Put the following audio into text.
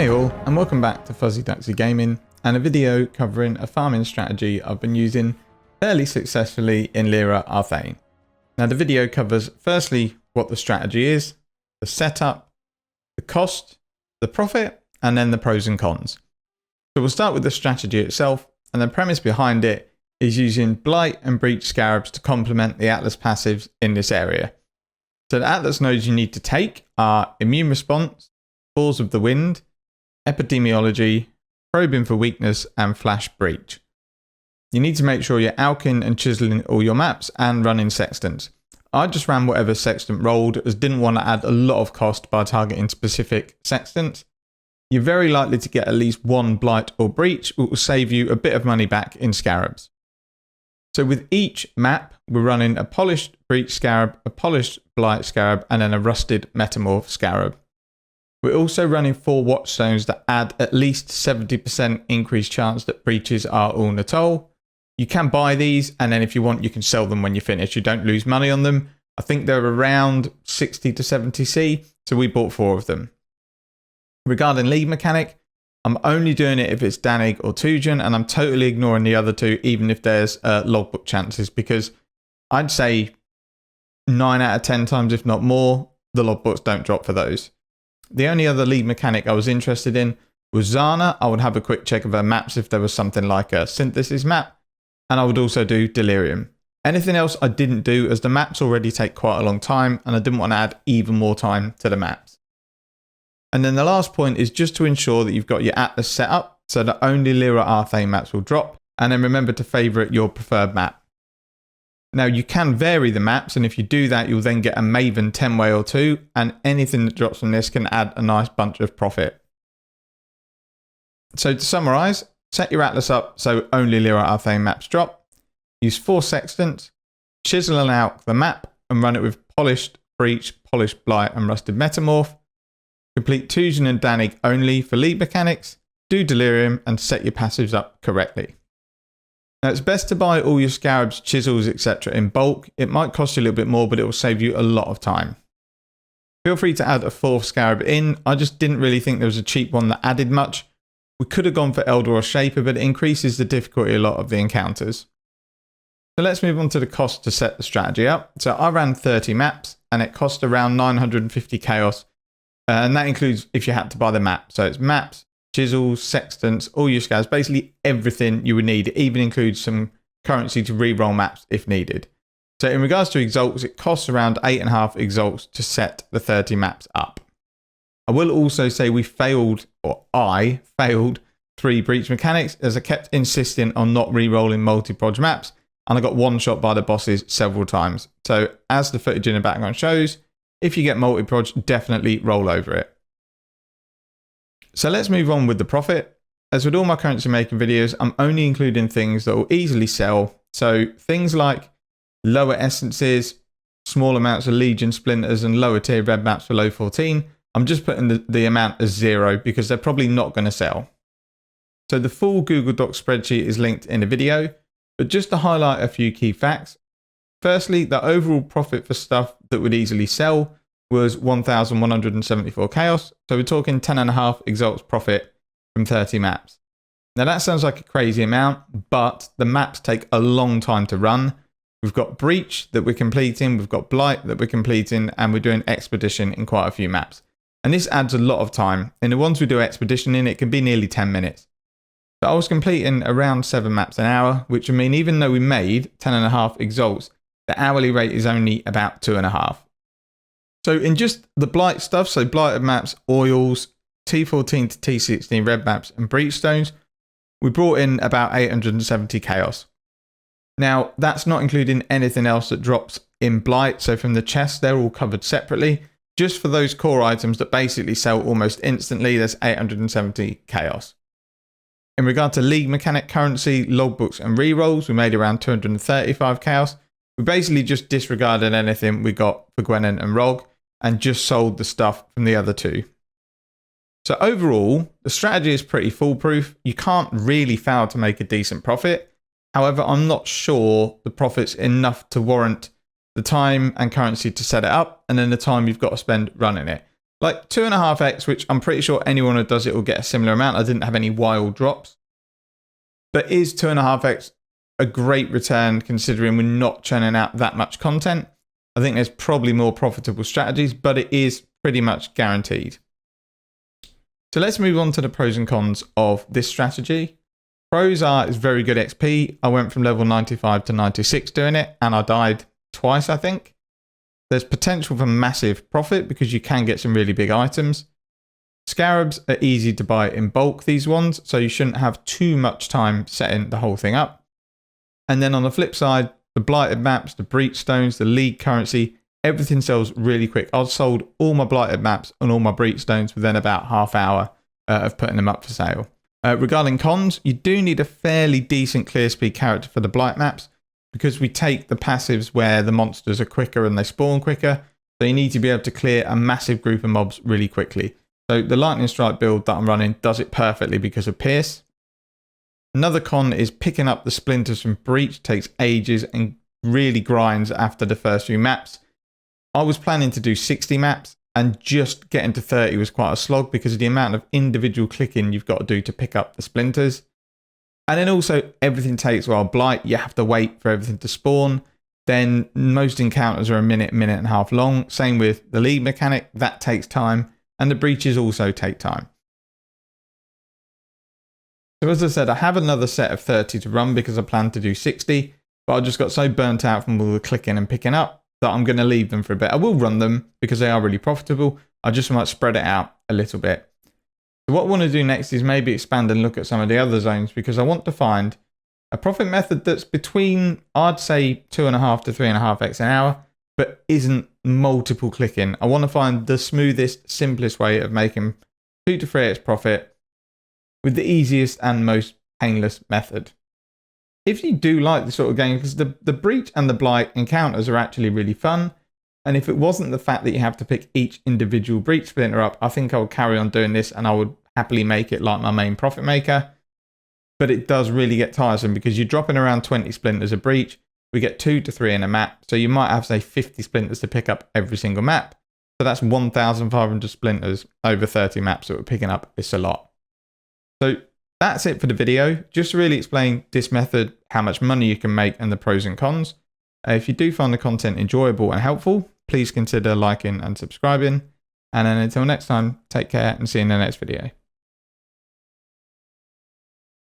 Hey all, and welcome back to Fuzzy Ducksy Gaming and a video covering a farming strategy I've been using fairly successfully in Lira Arthain. Now the video covers firstly what the strategy is, the setup, the cost, the profit, and then the pros and cons. So we'll start with the strategy itself, and the premise behind it is using Blight and Breach Scarabs to complement the Atlas passives in this area. So the Atlas nodes you need to take are Immune Response, Force of the Wind, Epidemiology, Probing for Weakness, and Flash Breach. You need to make sure you're alching and chiseling all your maps and running sextants. I just ran whatever sextant rolled as didn't want to add a lot of cost by targeting specific sextants. You're very likely to get at least one Blight or Breach, which will save you a bit of money back in Scarabs. So with each map, we're running a polished Breach Scarab, a polished Blight Scarab, and then a rusted Metamorph Scarab. We're also running 4 Watchstones that add at least 70% increased chance that breaches are all Natol. You can buy these, and then if you want, you can sell them when you finish. You don't lose money on them. I think they're around 60 to 70C, so we bought 4 of them. Regarding lead mechanic, I'm only doing it if it's Danig or Tujan, and I'm totally ignoring the other 2, even if there's logbook chances, because I'd say 9 out of 10 times, if not more, the logbooks don't drop for those. The only other lead mechanic I was interested in was Zana. I would have a quick check of her maps if there was something like a synthesis map, and I would also do Delirium. Anything else I didn't do as the maps already take quite a long time and I didn't want to add even more time to the maps. And then the last point is just to ensure that you've got your Atlas set up so that only Lira Arthain maps will drop, and then remember to favourite your preferred map. Now you can vary the maps, and if you do that you'll then get a Maven 10-way or 2, and anything that drops from this can add a nice bunch of profit. So to summarise, set your Atlas up so only Lira Arthain maps drop, use 4 sextants, chisel and alch the map and run it with polished Breach, polished Blight and rusted Metamorph, complete Tujan and Danig only for lead mechanics, do Delirium and set your passives up correctly. Now it's best to buy all your Scarabs, chisels, etc. in bulk. It might cost you a little bit more, but it will save you a lot of time. Feel free to add a 4th Scarab in. I just didn't really think there was a cheap one that added much. We could have gone for Elder or Shaper, but it increases the difficulty a lot of the encounters. So let's move on to the cost to set the strategy up. So I ran 30 maps and it cost around 950 chaos. And that includes if you had to buy the map. So it's maps, chisels, sextants, all your scars, basically everything you would need. It even includes some currency to re-roll maps if needed. So in regards to exalts, it costs around 8.5 exalts to set the 30 maps up. I will also say we failed, or I failed, 3 breach mechanics as I kept insisting on not re-rolling multi-proj maps, and I got one shot by the bosses several times. So as the footage in the background shows, if you get multi-proj, definitely roll over it. So let's move on with the profit. As with all my currency making videos, I'm only including things that will easily sell. So things like lower essences, small amounts of Legion splinters and lower tier red maps below 14. I'm just putting the amount as 0 because they're probably not going to sell. So the full Google Docs spreadsheet is linked in the video, but just to highlight a few key facts. Firstly, the overall profit for stuff that would easily sell was 1,174 chaos. So we're talking 10.5 exalts profit from 30 maps. Now that sounds like a crazy amount, but the maps take a long time to run. We've got Breach that we're completing, we've got Blight that we're completing, and we're doing Expedition in quite a few maps. And this adds a lot of time. In the ones we do Expedition in, it can be nearly 10 minutes. So I was completing around 7 maps an hour, which would mean even though we made 10.5 exalts, the hourly rate is only about 2.5. So in just the Blight stuff, so Blighted maps, oils, T14-T16 red maps and breach stones, we brought in about 870 chaos. Now that's not including anything else that drops in Blight, so from the chests they're all covered separately. Just for those core items that basically sell almost instantly, there's 870 chaos. In regard to league mechanic currency, logbooks and rerolls, we made around 235 chaos. We basically just disregarded anything we got for Gwennen and Rog and just sold the stuff from the other 2. So overall, the strategy is pretty foolproof. You can't really fail to make a decent profit. However, I'm not sure the profit's enough to warrant the time and currency to set it up and then the time you've got to spend running it. Like 2.5x, which I'm pretty sure anyone who does it will get a similar amount. I didn't have any wild drops. But is 2.5x a great return considering we're not churning out that much content? I think there's probably more profitable strategies, but it is pretty much guaranteed. So let's move on to the pros and cons of this strategy. Pros are it's very good XP. I went from level 95 to 96 doing it, and I died twice, I think. There's potential for massive profit because you can get some really big items. Scarabs are easy to buy in bulk, these ones, so you shouldn't have too much time setting the whole thing up. And then on the flip side, the blighted maps, the breach stones, the league currency, everything sells really quick. I've sold all my blighted maps and all my breach stones within about half hour of putting them up for sale. Regarding cons, you do need a fairly decent clear speed character for the blight maps because we take the passives where the monsters are quicker and they spawn quicker. So you need to be able to clear a massive group of mobs really quickly. So the lightning strike build that I'm running does it perfectly because of Pierce. Another con is picking up the splinters from Breach takes ages and really grinds after the first few maps. I was planning to do 60 maps and just getting to 30 was quite a slog because of the amount of individual clicking you've got to do to pick up the splinters. And then also everything takes a while. Blight, you have to wait for everything to spawn. Then most encounters are a minute and a half long. Same with the league mechanic, that takes time. And the breaches also take time. So as I said, I have another set of 30 to run because I plan to do 60, but I just got so burnt out from all the clicking and picking up that I'm going to leave them for a bit. I will run them because they are really profitable. I just might spread it out a little bit. So what I want to do next is maybe expand and look at some of the other zones because I want to find a profit method that's between, I'd say 2.5 to 3.5x an hour, but isn't multiple clicking. I want to find the smoothest, simplest way of making 2 to 3x profit with the easiest and most painless method. If you do like this sort of game, because the Breach and the Blight encounters are actually really fun, and if it wasn't the fact that you have to pick each individual Breach splinter up, I think I would carry on doing this and I would happily make it like my main profit maker. But it does really get tiresome because you're dropping around 20 splinters a Breach. We get 2 to 3 in a map, so you might have, say, 50 splinters to pick up every single map. So that's 1,500 splinters over 30 maps that we're picking up. It's a lot. So that's it for the video. Just to really explain this method, how much money you can make and the pros and cons. If you do find the content enjoyable and helpful, please consider liking and subscribing. And then until next time, take care and see you in the next video.